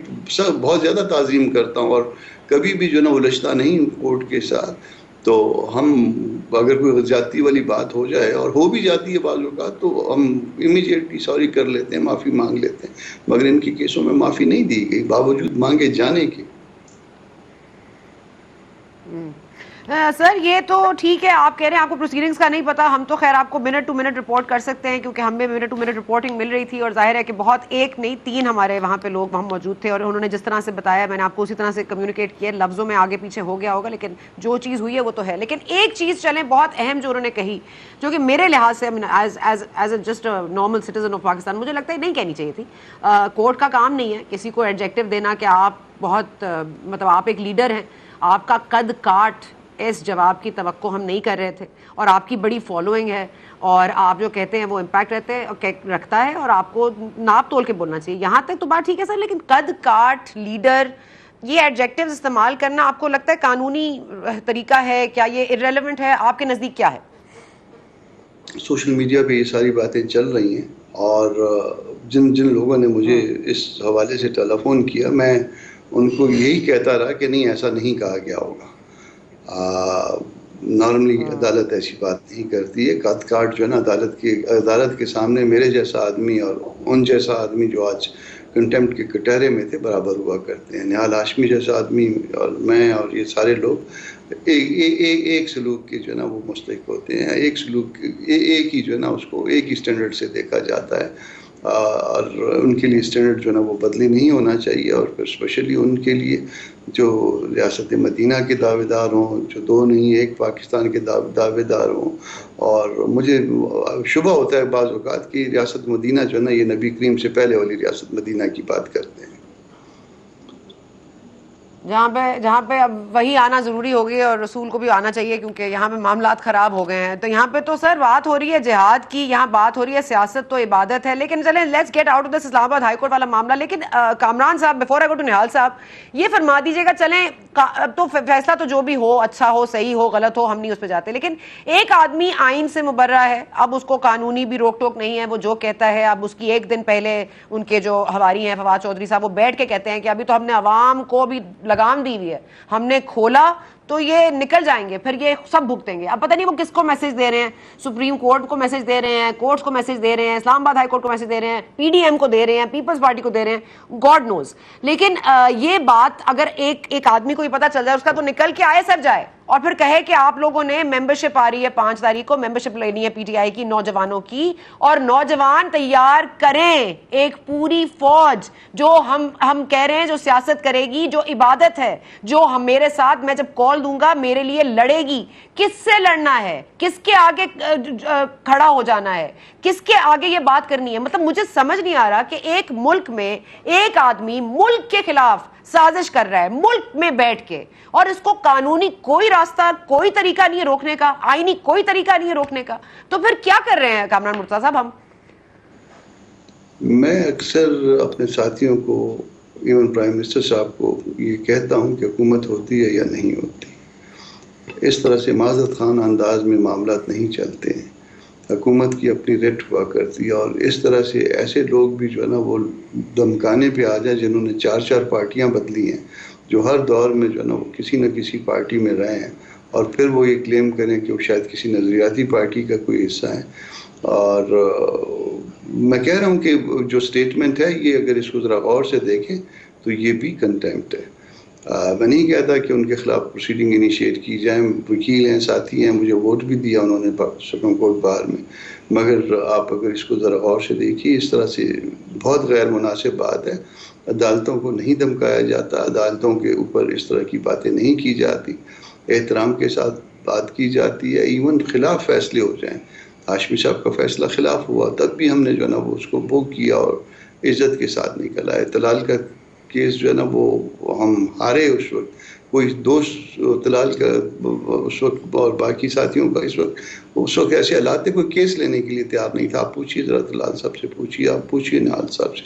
بہت زیادہ تعظیم کرتا ہوں، اور کبھی بھی جو ہے نا الجھتا نہیں ہوں کورٹ کے ساتھ. تو ہم اگر کوئی زیادتی والی بات ہو جائے، اور ہو بھی جاتی ہے بعض اوقات، تو ہم امیجیٹلی سوری کر لیتے ہیں، معافی مانگ لیتے ہیں. مگر ان کے کیسوں میں معافی نہیں دی گئی باوجود مانگے جانے کے. سر یہ تو ٹھیک ہے، آپ کہہ رہے ہیں آپ کو پروسیڈنگز کا نہیں پتا. ہم تو خیر آپ کو منٹ ٹو منٹ رپورٹ کر سکتے ہیں، کیونکہ ہمیں منٹ ٹو منٹ رپورٹنگ مل رہی تھی، اور ظاہر ہے کہ بہت ایک نہیں 3 ہمارے وہاں پہ لوگ وہاں موجود تھے، اور انہوں نے جس طرح سے بتایا میں نے آپ کو اسی طرح سے کمیونیکیٹ کیا. لفظوں میں آگے پیچھے ہو گیا ہوگا، لیکن جو چیز ہوئی ہے وہ تو ہے. لیکن ایک چیز چلیں بہت اہم جو انہوں نے کہی، جو کہ میرے لحاظ سے as a just normal citizen of Pakistan مجھے لگتا ہے نہیں کہنی چاہیے تھی. کورٹ کا کام نہیں ہے کسی کو ایڈجیکٹو دینا کہ آپ بہت مطلب آپ ایک لیڈر ہیں. آپ کا قد کاٹ اس جواب کی توقع ہم نہیں کر رہے تھے، اور آپ کی بڑی فالوئنگ ہے، اور آپ جو کہتے ہیں وہ امپیکٹ رکھتا ہے، اور آپ کو ناپ تول کے بولنا چاہیے. یہاں تک تو بات ٹھیک ہے سر، لیکن قد کاٹ، لیڈر، یہ ایڈجیکٹیوز استعمال کرنا آپ کو لگتا ہے قانونی طریقہ ہے کیا؟ یہ irrelevant ہے آپ کے نزدیک؟ کیا ہے؟ سوشل میڈیا پہ یہ ساری باتیں چل رہی ہیں، اور جن لوگوں نے مجھے اس حوالے سے ٹیلی فون کیا، میں ان کو یہی کہتا رہا کہ نہیں، ایسا نہیں کہا گیا ہوگا. نارملی عدالت ایسی بات نہیں کرتی ہے. قد کاٹ جو ہے نا عدالت کے سامنے میرے جیسا آدمی اور ان جیسا آدمی جو آج کنٹیمپٹ کے کٹہرے میں تھے برابر ہوا کرتے ہیں. نہال ہاشمی جیسا آدمی اور میں اور یہ سارے لوگ ایک سلوک کے جو ہے نا وہ مستحق ہوتے ہیں. ایک سلوک ایک ہی جو ہے نا اس کو ایک ہی اسٹینڈرڈ سے دیکھا جاتا ہے، اور ان کے لیے اسٹینڈرڈ جو ہے نا وہ بدلی نہیں ہونا چاہیے. اور پھر اسپیشلی ان کے لیے جو ریاست مدینہ کے دعوے دار ہوں، جو 2 نہیں 1 پاکستان کے دعوے دار ہوں. اور مجھے شبہ ہوتا ہے بعض اوقات کہ ریاست مدینہ جو ہے نا یہ نبی کریم سے پہلے والی ریاست مدینہ کی بات کرتے ہیں، جہاں پہ اب وہی آنا ضروری ہوگی، اور رسول کو بھی آنا چاہیے، کیونکہ یہاں پہ معاملات خراب ہو گئے ہیں. تو یہاں پہ تو سر بات ہو رہی ہے جہاد کی، یہاں بات ہو رہی ہے سیاست تو عبادت ہے. لیکن چلیں let's get out of this Islamabad high court والا معاملہ. لیکن کامران صاحب، بیفور آئی گو ٹو نہال صاحب، یہ فرما دیجیے گا، چلیں تو فیصلہ تو جو بھی ہو، اچھا ہو، صحیح ہو، غلط ہو، ہم نہیں اس پہ جاتے، لیکن ایک آدمی آئین سے مبرہ ہے، اب اس کو قانونی بھی روک ٹوک نہیں ہے، وہ جو کہتا ہے. اب اس کی ایک دن پہلے ان کے جو حواری ہیں فواد چودھری صاحب، وہ بیٹھ کے کہتے ہیں کہ ابھی تو ہم نے عوام کو بھی لگام دی ہوئی ہے، ہم نے کھولا تو یہ نکل جائیں گے، پھر یہ سب بھگتیں گے. اب پتہ نہیں وہ کس کو میسج دے رہے ہیں، سپریم کورٹ کو میسج دے رہے ہیں، کورٹس کو میسج دے رہے ہیں، اسلام آباد ہائی کورٹ کو میسج دے رہے ہیں، پی ڈی ایم کو دے رہے ہیں، پیپلز پارٹی کو دے رہے ہیں، گاڈ نوز. لیکن یہ بات اگر ایک آدمی کو یہ پتہ چل جائے، اس کا تو نکل کے آئے سر جائے. اور پھر کہے کہ آپ لوگوں نے ممبرشپ آ رہی ہے 5 تاریخ کو ممبرشپ لینی ہے پی ٹی آئی کی نوجوانوں کی, اور نوجوان تیار کریں ایک پوری فوج جو ہم کہہ رہے ہیں جو سیاست کرے گی, جو عبادت ہے, جو ہم میرے ساتھ میں جب کال دوں گا میرے لیے لڑے گی. کس سے لڑنا ہے, کس کے آگے کھڑا ہو جانا ہے, کس کے آگے یہ بات کرنی ہے؟ مطلب مجھے سمجھ نہیں آ رہا کہ ایک ملک میں ایک آدمی ملک کے خلاف سازش کر رہا ہے ملک میں بیٹھ کے, اور اس کو قانونی کوئی راستہ کوئی طریقہ نہیں ہے روکنے کا, آئینی کوئی طریقہ نہیں ہے روکنے کا. تو پھر کیا کر رہے ہیں کامران مرتضیٰ صاحب ہم؟ میں اکثر اپنے ساتھیوں کو, ایون پرائم منسٹر صاحب کو یہ کہتا ہوں کہ حکومت ہوتی ہے یا نہیں ہوتی. اس طرح سے معذرت خان انداز میں معاملات نہیں چلتے ہیں. حکومت کی اپنی ریٹ ہوا کرتی ہے, اور اس طرح سے ایسے لوگ بھی جو ہے نا وہ دمکانے پہ آ جائیں جنہوں نے 4 پارٹیاں بدلی ہیں, جو ہر دور میں جو ہے نا وہ کسی نہ کسی پارٹی میں رہے ہیں, اور پھر وہ یہ کلیم کریں کہ وہ شاید کسی نظریاتی پارٹی کا کوئی حصہ ہے. اور میں کہہ رہا ہوں کہ جو سٹیٹمنٹ ہے یہ اگر اس کو ذرا غور سے دیکھیں تو یہ بھی کنٹیمپٹ ہے. میں نہیں کہتا کہ ان کے خلاف پروسیڈنگ انیشیٹ کی جائیں, وکیل ہیں, ساتھی ہیں, مجھے ووٹ بھی دیا انہوں نے سپریم کورٹ بار میں, مگر آپ اگر اس کو ذرا غور سے دیکھیے اس طرح سے بہت غیر مناسب بات ہے. عدالتوں کو نہیں دھمکایا جاتا, عدالتوں کے اوپر اس طرح کی باتیں نہیں کی جاتی, احترام کے ساتھ بات کی جاتی ہے. ایون خلاف فیصلے ہو جائیں, ہاشمی صاحب کا فیصلہ خلاف ہوا تب بھی ہم نے جو ہے نا وہ اس کو بو کیا اور عزت کے ساتھ نکلا ہے. طلال کا کیس جو ہے نا وہ ہم ہارے اس وقت, کوئی دوست طلال کا اس وقت اور باقی ساتھیوں کا اس وقت ایسے حالات تھے کوئی کیس لینے کے لیے تیار نہیں تھا. آپ پوچھیے ذرا طلال صاحب سے, پوچھیے, آپ پوچھیے نہال صاحب سے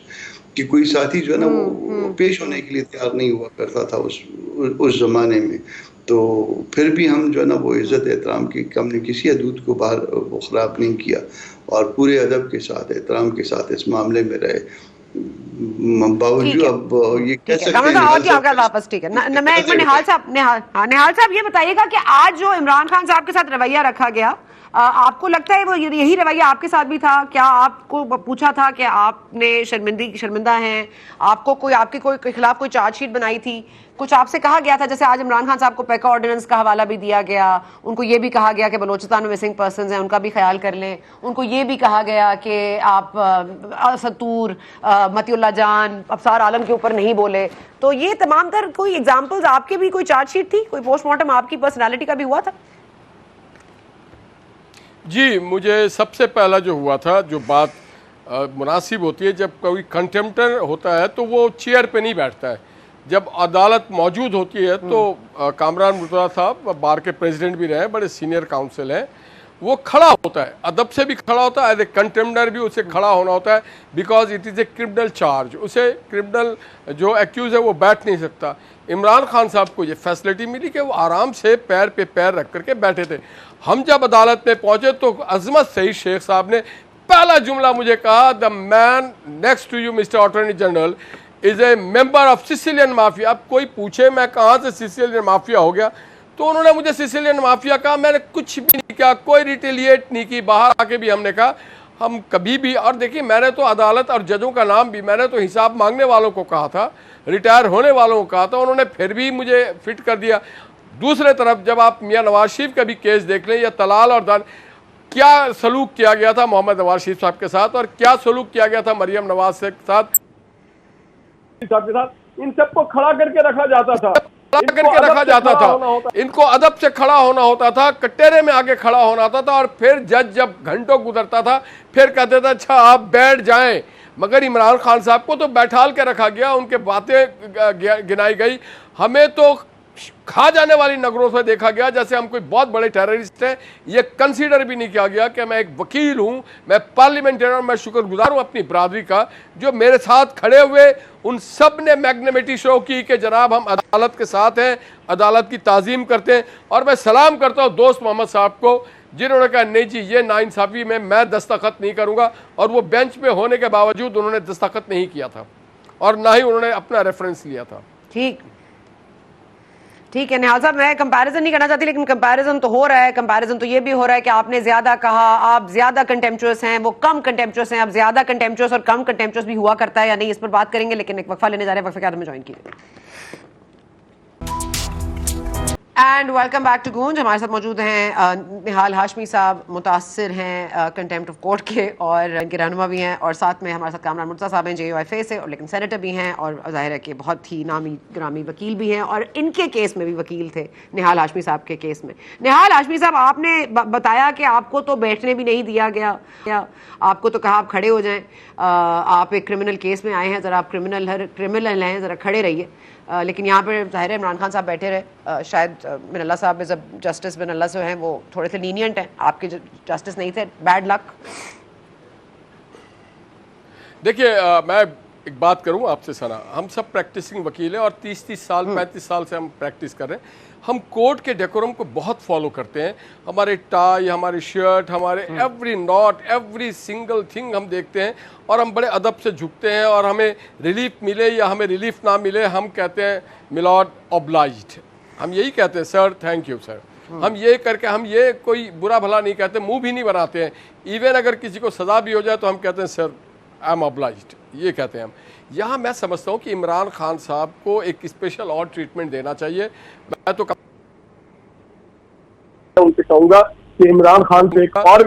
کہ کوئی ساتھی جو ہے نا وہ پیش ہونے کے لیے تیار نہیں ہوا کرتا تھا اس زمانے میں. تو پھر بھی ہم جو ہے نا وہ عزت احترام کی, ہم نے کسی حدود کو باہر خراب نہیں کیا, اور پورے ادب کے ساتھ احترام کے ساتھ اس معاملے میں رہے. باوجود اب یہ کہہ سکتے ہیں واپس ٹھیک ہے. میں ایک منٹ نہال صاحب یہ بتائیے گا کہ آج جو عمران خان صاحب کے ساتھ رویہ رکھا گیا, آپ کو لگتا ہے وہ یہی رویہ آپ کے ساتھ بھی تھا؟ کیا آپ کو پوچھا تھا کہ آپ نے شرمندہ ہیں, آپ کو کوئی آپ کے خلاف کوئی چارج شیٹ بنائی تھی, کچھ آپ سے کہا گیا تھا؟ جیسے آج عمران خان صاحب کو پیکا آرڈیننس کا حوالہ بھی دیا گیا, ان کو یہ بھی کہا گیا کہ بلوچستان میں مسنگ پرسنز ہیں ان کا بھی خیال کر لیں, ان کو یہ بھی کہا گیا کہ آپ ستور, متی اللہ جان, ابصار عالم کے اوپر نہیں بولے. تو یہ تمام تر کوئی ایگزامپلز آپ کے بھی کوئی چارج شیٹ تھی, کوئی پوسٹ مارٹم آپ کی پرسنالٹی کا بھی ہوا تھا؟ جی, مجھے سب سے پہلا جو ہوا تھا, جو بات مناسب ہوتی ہے جب کوئی کنٹمپٹر ہوتا ہے تو وہ چیئر پہ نہیں بیٹھتا ہے. جب عدالت موجود ہوتی ہے تو کامران مرتضیٰ صاحب بار کے پریزیڈنٹ بھی رہے, بڑے سینئر کاؤنسل ہیں, وہ کھڑا ہوتا ہے, ادب سے بھی کھڑا ہوتا ہے, ایز اے کنٹمپٹر بھی اسے کھڑا ہونا ہوتا ہے, because it is a criminal charge. اسے کرمنل جو ایکیوز ہے وہ بیٹھ نہیں سکتا. عمران خان صاحب کو یہ فیسلٹی ملی کہ وہ آرام سے پیر پہ پیر رکھ کر کے بیٹھے تھے. ہم جب عدالت میں پہنچے تو عظمت سعید شیخ صاحب نے پہلا جملہ مجھے کہا, the man next to you Mr attorney general is a member of Sicilian mafia. اب کوئی پوچھے میں کہاں سے سسیلین مافیا ہو گیا, تو انہوں نے مجھے سسیلین مافیا کہا. میں نے کچھ بھی نہیں کیا, کوئی ریٹیلیٹ نہیں کی. باہر آ کے بھی ہم نے کہا ہم کبھی بھی, اور دیکھیے میں نے تو عدالت اور ججوں کا نام بھی, میں نے تو حساب مانگنے والوں کو کہا تھا, ریٹائر ہونے والوں کو کہا تھا, انہوں نے پھر بھی مجھے فٹ کر دیا. دوسرے طرف جب آپ میاں نواز شریف کا بھی کیس دیکھ لیں, یا طلال اور کیا سلوک کیا گیا تھا محمد نواز شریف صاحب کے ساتھ, اور کیا سلوک کیا گیا تھا مریم نواز کے ساتھ, ان سب کو کھڑا کر کے رکھا جاتا تھا, ان کو ادب سے کھڑا ہونا ہوتا تھا, کٹہرے میں آگے کھڑا ہونا ہوتا تھا. اور پھر جج جب گھنٹوں گزرتا تھا پھر کہتے تھا اچھا آپ بیٹھ جائیں. مگر عمران خان صاحب کو تو بیٹھال کے رکھا گیا, ان کے باتیں گنائی گئی. ہمیں تو کھا جانے والی نگروں سے دیکھا گیا جیسے ہم کوئی بہت بڑے ٹیررسٹ ہیں. یہ کنسیڈر بھی نہیں کیا گیا کہ میں ایک وکیل ہوں, میں پارلیمنٹرین ہوں, میں شکر گزار ہوں اپنی برادری کا جو میرے ساتھ کھڑے ہوئے. ان سب نے میگنیمٹی شو کی کہ جناب ہم عدالت کے ساتھ ہیں, عدالت کی تعظیم کرتے ہیں. اور میں سلام کرتا ہوں دوست محمد صاحب کو جنہوں نے کہا نہیں جی یہ ناانصافی میں دستخط نہیں کروں گا, اور وہ بینچ پہ ہونے کے باوجود انہوں نے دستخط نہیں کیا تھا, اور نہ ہی انہوں نے اپنا ریفرنس لیا تھا. ٹھیک ہے نہال صاحب, میں کمپیریزن نہیں کرنا چاہتی, لیکن کمپیریزن تو ہو رہا ہے. کمپیریزن تو یہ بھی ہو رہا ہے کہ آپ نے زیادہ کہا, آپ زیادہ کنٹمپچوس ہیں, وہ کم کنٹمپچوس ہیں. آپ زیادہ کنٹمپچوس اور کم کنٹمپچوس بھی ہوا کرتا ہے یا نہیں, اس پر بات کریں گے, لیکن ایک وقفہ لینے جا رہے ہیں. وقفے کے بعد میں جوائن کیجیے. اینڈ ویلکم بیک ٹو گونج. ہمارے ساتھ موجود ہیں نہال ہاشمی صاحب, متاثر ہیں کنٹیمپٹ آف کورٹ کے اور ان کے رہنما بھی ہیں, اور ساتھ میں ہمارے ساتھ کامران مرتضیٰ صاحب ہیں JUIF سے, اور لیکن سینیٹر بھی ہیں, اور ظاہر ہے کہ بہت ہی نامی گرامی وکیل بھی ہیں, اور ان کے کیس میں بھی وکیل تھے نہال ہاشمی صاحب کے کیس میں. نہال ہاشمی صاحب, آپ نے بتایا کہ آپ کو تو بیٹھنے بھی نہیں دیا گیا, آپ کو تو کہا آپ کھڑے ہو جائیں, آپ ایک کرمنل کیس میں آئے ہیں, ذرا آپ کرمنل ہیں, ذرا کھڑے رہیے. لیکن یہاں پہ ظاہر ہے عمران خان صاحب بیٹھے رہے, شاید بن اللہ صاحب جسٹس بن اللہ سے ہیں, وہ تھوڑے سے لینینٹ ہیں, آپ کے جسٹس نہیں تھے, بیڈ لک. دیکھیے میں ایک بات کروں آپ سے سنا, ہم سب پریکٹسنگ وکیل ہیں اور 30 سال 35 سال سے ہم پریکٹس کر رہے ہیں. ہم کورٹ کے ڈیکورم کو بہت فالو کرتے ہیں. ہمارے ٹائی, ہماری شرٹ, ہمارے every not, every single thing ہم دیکھتے ہیں, اور ہم بڑے ادب سے جھکتے ہیں, اور ہمیں ریلیف ملے یا ہمیں ریلیف نہ ملے ہم کہتے ہیں میلارڈ اوبلائجڈ, ہم یہی کہتے ہیں سر تھینک یو سر. ہم یہ کر کے ہم یہ کوئی برا بھلا نہیں کہتے, منہ بھی نہیں بناتے ہیں. ایون اگر کسی کو سزا بھی ہو جائے تو ہم کہتے ہیں سر آئی ایم اوبلائجڈ, یہ کہتے ہیں ہم. یہاں میں سمجھتا ہوں کہ عمران خان صاحب کو ایک اسپیشل اور ٹریٹمنٹ دینا چاہیے. میں تو ان سے کہوں گا کہ عمران خان پہ ایک اور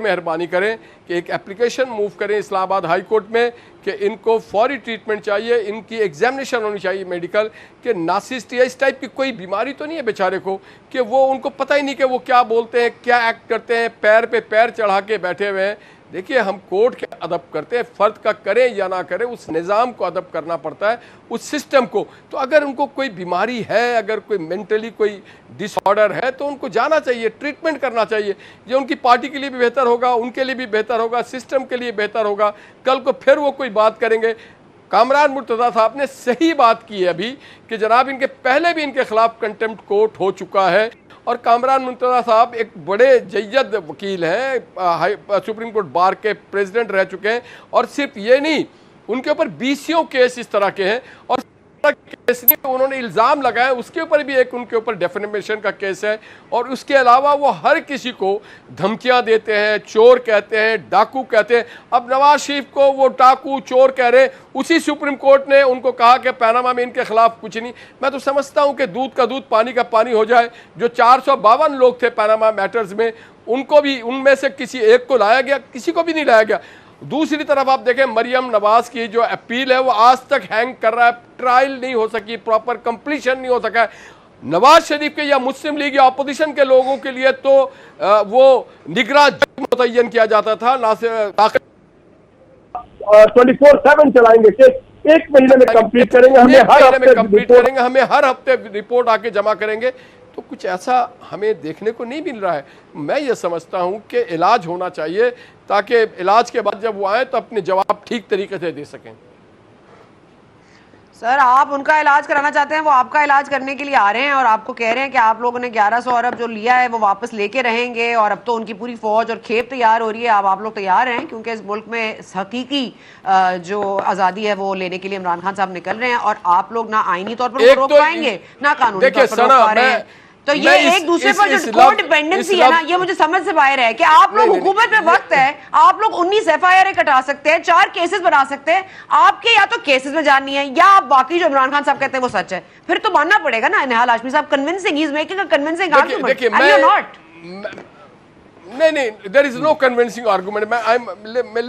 مہربانی کریں کہ ایک اپلیکیشن موو کریں اسلام آباد ہائی کورٹ میں کہ ان کو فوری ٹریٹمنٹ چاہیے, ان کی ایگزامینیشن ہونی چاہیے میڈیکل, کہ ناسسٹ یا اس ٹائپ کی کوئی بیماری تو نہیں ہے بیچارے کو, کہ وہ ان کو پتہ ہی نہیں کہ وہ کیا بولتے ہیں, کیا ایکٹ کرتے ہیں, پیر پہ پیر چڑھا کے بیٹھے ہوئے ہیں. دیکھیے ہم کورٹ کے ادب کرتے ہیں, فرد کا کریں یا نہ کریں, اس نظام کو ادب کرنا پڑتا ہے, اس سسٹم کو. تو اگر ان کو کوئی بیماری ہے, اگر کوئی مینٹلی کوئی ڈس آرڈر ہے, تو ان کو جانا چاہیے, ٹریٹمنٹ کرنا چاہیے. یہ ان کی پارٹی کے لیے بھی بہتر ہوگا, ان کے لیے بھی بہتر ہوگا, سسٹم کے لیے بہتر ہوگا. کل کو پھر وہ کوئی بات کریں گے. کامران مرتضیٰ صاحب نے صحیح بات کی ہے ابھی کہ جناب ان کے پہلے بھی ان کے خلاف کنٹیمپٹ کورٹ ہو چکا ہے, اور کامران مرتضیٰ صاحب ایک بڑے جید وکیل ہیں, سپریم کورٹ بار کے پریزیڈنٹ رہ چکے ہیں, اور صرف یہ نہیں, ان کے اوپر 20 کیس اس طرح کے ہیں, اور کیس نہیں انہوں نے الزام لگایا, اس کے اوپر بھی ایک ان کے اوپر ڈیفیمیشن کا کیس ہے. اور اس کے علاوہ وہ ہر کسی کو دھمکیاں دیتے ہیں, چور کہتے ہیں, ڈاکو کہتے ہیں. اب نواز شریف کو وہ ڈاکو چور کہہ رہے, اسی سپریم کورٹ نے ان کو کہا کہ پیناما میں ان کے خلاف کچھ نہیں. میں تو سمجھتا ہوں کہ دودھ کا دودھ پانی کا پانی ہو جائے. جو 452 لوگ تھے پیناما میٹرز میں, ان کو بھی ان میں سے کسی ایک کو لایا گیا, کسی کو بھی نہیں لایا گیا. دوسری طرف آپ دیکھیں مریم نواز کی جو اپیل ہے وہ آج تک ہینگ کر رہا ہے, ٹرائل نہیں ہو سکی, پراپر کمپلیشن نہیں ہو سکا ہے. نواز شریف کے یا مسلم لیگ یا اپوزیشن کے لوگوں کے لیے تو وہ نگراں جج متعین کیا جاتا تھا, 24/7 چلائیں گے, ایک مہینے میں کمپلیٹ کریں گے, ہمیں ہر ہفتے رپورٹ آ کے جمع کریں گے. تو کچھ ایسا ہمیں دیکھنے کو نہیں مل رہا ہے. میں یہ سمجھتا ہوں کہ علاج ہونا چاہیے, تاکہ علاج کے بعد جب وہ آئیں تو اپنے جواب ٹھیک طریقے سے دے سکیں. سر آپ ان کا علاج کرانا چاہتے ہیں, وہ آپ کا علاج کرنے کے لیے آ رہے ہیں, اور آپ کو کہہ رہے ہیں کہ آپ لوگوں نے 1100 ارب جو لیا ہے وہ واپس لے کے رہیں گے, اور اب تو ان کی پوری فوج اور کھیپ تیار ہو رہی ہے. آپ لوگ تیار ہیں, کیونکہ اس ملک میں حقیقی جو آزادی ہے وہ لینے کے لیے عمران خان صاحب نکل رہے ہیں, اور آپ لوگ نہ آئینی طور پر روک پائیں گے نہ قانونی طور پر روک پا رہے ہیں. تو یہ ایک دوسرے پر جو کو ڈیپینڈنسی ہے نا, یہ مجھے سمجھ سے باہر ہے کہ آپ لوگ حکومت میں وقت ہے, آپ لوگ 19 FIR کٹا سکتے ہیں, 4 کیسز بنا سکتے ہیں. آپ کے یا تو کیسز میں جاننی ہے, یا آپ باقی جو عمران خان صاحب کہتے ہیں وہ سچ ہے, پھر تو ماننا پڑے گا نا. نہال ہاشمی صاحب convincing, he is making a convincing argument, and you are not. نہیں, there is no convincing argument.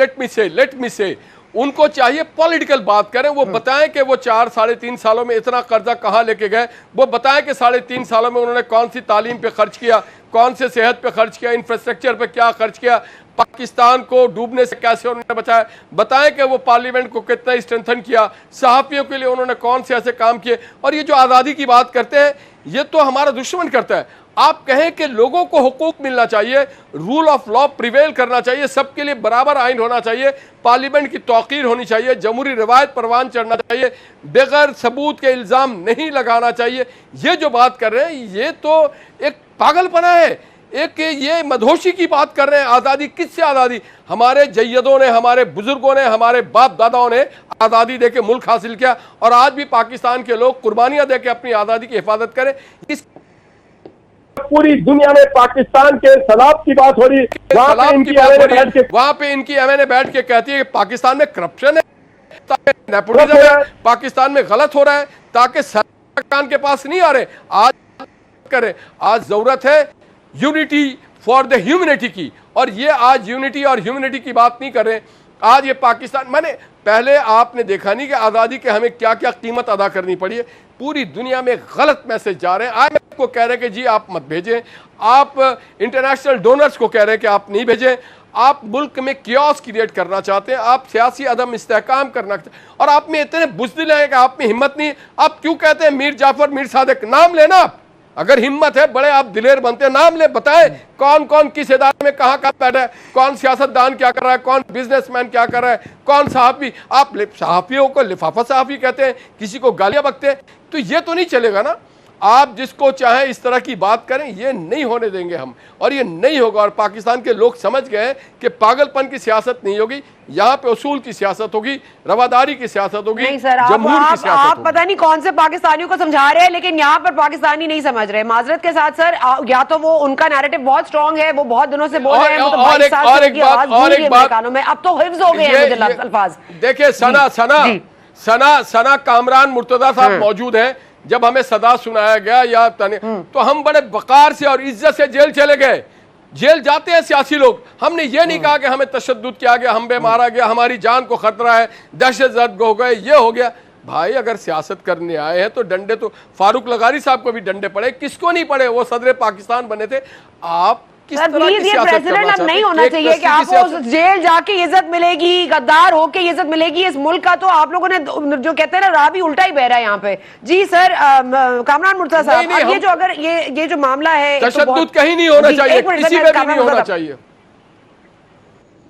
let me say ان کو چاہیے پولیٹیکل بات کریں, وہ بتائیں کہ وہ 4-3.5 سالوں میں اتنا قرضہ کہاں لے کے گئے, وہ بتائیں کہ 3.5 سالوں میں انہوں نے کون سی تعلیم پہ خرچ کیا, کون سے صحت پہ خرچ کیا, انفراسٹرکچر پہ کیا خرچ کیا, پاکستان کو ڈوبنے سے کیسے انہوں نے بچایا. بتائیں کہ وہ پارلیمنٹ کو کتنا اسٹرینتھن کیا, صحافیوں کے لیے انہوں نے کون سے ایسے کام کیے. اور یہ جو آزادی کی بات کرتے ہیں, یہ تو ہمارا دشمن کرتا ہے. آپ کہیں کہ لوگوں کو حقوق ملنا چاہیے, رول آف لا پریویل کرنا چاہیے, سب کے لیے برابر آئین ہونا چاہیے, پارلیمنٹ کی توقیر ہونی چاہیے, جمہوری روایت پروان چڑھنا چاہیے, بغیر ثبوت کے الزام نہیں لگانا چاہیے. یہ جو بات کر رہے ہیں یہ تو ایک پاگل پنا ہے, ایک یہ مدہوشی کی بات کر رہے ہیں. آزادی کس سے آزادی؟ ہمارے جیدوں نے, ہمارے بزرگوں نے, ہمارے باپ داداؤں نے آزادی دے کے ملک حاصل کیا, اور آج بھی پاکستان کے لوگ قربانیاں دے کے اپنی آزادی کی حفاظت کریں. پوری دنیا میں پاکستان کے سلاب کی بات ہو رہی ہے, وہاں پہ ان کی ایم بیٹھ کے کہتی ہے کہ پاکستان میں کرپشن ہے, نیپوٹزم ہے, پاکستان میں غلط ہو رہا ہے, تاکہ کان کے پاس نہیں آ رہے. آج کریں, آج ضرورت ہے یونٹی فار دا ہیومنٹی کی, اور یہ آج یونٹی اور ہیومنٹی کی بات نہیں کر رہے. آج یہ پاکستان, میں نے پہلے آپ نے دیکھا نہیں کہ آزادی کے ہمیں کیا کیا قیمت ادا کرنی پڑی ہے. پوری دنیا میں غلط میسج جا رہے ہیں. آج کو کہہ رہے ہیں کہ جی آپ مت بھیجیں, آپ انٹرنیشنل ڈونرز کو کہہ رہے ہیں کہ آپ نہیں بھیجیں, آپ ملک میں کیوس کریٹ کرنا چاہتے ہیں, آپ سیاسی عدم استحکام کرنا چاہتے ہیں, اور آپ میں اتنے بزدل ہیں کہ آپ میں ہمت نہیں. آپ کیوں کہتے ہیں میر جعفر, میر صادق, نام لینا. آپ اگر ہمت ہے, بڑے آپ دلیر بنتے ہیں, نام لیں, بتائیں کون کون کس ادارے میں کہاں کہاں بیٹھا ہے, کون سیاست دان کیا کر رہا ہے, کون بزنس مین کیا کر رہا ہے, کون صحافی. آپ صحافیوں کو لفافہ صحافی کہتے ہیں, کسی کو گالیاں بکتے ہیں, تو یہ تو نہیں چلے گا نا. آپ جس کو چاہیں اس طرح کی بات کریں, یہ نہیں ہونے دیں گے ہم, اور یہ نہیں ہوگا. اور پاکستان کے لوگ سمجھ گئے کہ پاگل پن کی سیاست نہیں ہوگی, یہاں پہ اصول کی سیاست ہوگی, رواداری کی سیاست ہوگی, جمہور کی سیاست آپ ہوگی. پتہ نہیں کون سے پاکستانیوں کو سمجھا رہے ہیں, لیکن یہاں پر پاکستانی نہیں سمجھ رہے. معذرت کے ساتھ سر, یا تو وہ ان کا نیریٹو بہت سٹرونگ ہے, وہ بہت دنوں سے بول رہے ہیں, وہ تو 22 سال سے ان کی آواز بھول گئی میرے کانوں میں, اب تو حفظ ہو گئے ہیں مجھے الفاظ. دیکھیں ثنا کامران مرتضیٰ صاحب موجود ہیں, جب ہمیں صدا سنایا گیا یا تو ہم بڑے وقار سے اور عزت سے جیل چلے گئے. جیل جاتے ہیں سیاسی لوگ. ہم نے یہ نہیں کہا کہ ہمیں تشدد کیا گیا, ہم پہ مارا گیا, ہماری جان کو خطرہ ہے, دہشت گرد ہو گئے, یہ ہو گیا. بھائی اگر سیاست کرنے آئے ہیں تو ڈنڈے تو فاروق لغاری صاحب کو بھی ڈنڈے پڑے, کس کو نہیں پڑے, وہ صدر پاکستان بنے تھے. آپ کس طرح کی سیاست کرنا چاہتے ہیں؟ اب نہیں ہونا چاہیے کہ آپ کو جیل جا کے عزت ملے گی, غدار ہو کے عزت ملے گی. اس ملک کا تو آپ لوگوں نے جو کہتے ہیں نا, راہ بھی الٹا ہی بہ رہا ہے یہاں پہ. جی سر کامران مرتضیٰ صاحب, یہ جو اگر یہ جو معاملہ ہے, تشدد کہیں نہیں ہونا چاہیے, کسی پہ بھی نہیں ہونا چاہیے,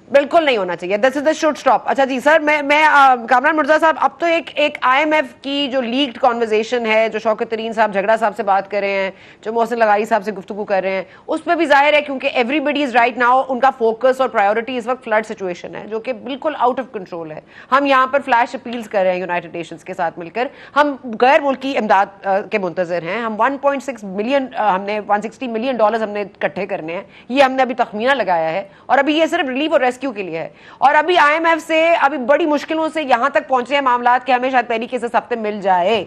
بالکل نہیں ہونا چاہیے. دس از دا شوڈ سٹاپ. اچھا جی سر, میں کامران مرتضیٰ صاحب, اب تو ایک آئی ایم ایف کی جو لیکڈ کانورزیشن ہے, جو شوکت ترین صاحب جھگڑا صاحب سے بات کر رہے ہیں, جو محسن لغاری صاحب سے گفتگو کر رہے ہیں, اس پہ بھی ظاہر ہے کیونکہ everybody is right now, ان کا فوکس اور پرائیورٹی اس وقت فلڈ سچویشن ہے, جو کہ بالکل آؤٹ آف کنٹرول ہے. ہم یہاں پر فلیش اپیلز کر رہے ہیں یونائٹڈ نیشنز کے ساتھ مل کر. ہم غیر ملکی امداد کے منتظر ہیں. ہم 1.6 ملین, ہم نے $160 ملین ہم نے اکٹھے کرنے ہیں, یہ ہم نے ابھی تخمینہ لگایا ہے, اور ابھی یہ صرف ریلیف اور ریسکیو کے لیے ہے. اور ابھی آئی ایم ایف سے ابھی بڑی مشکلوں سے یہاں تک پہنچے ہیں معاملات کہ ہمیں شاید پہلی کیس اس ہفتے مل جائے,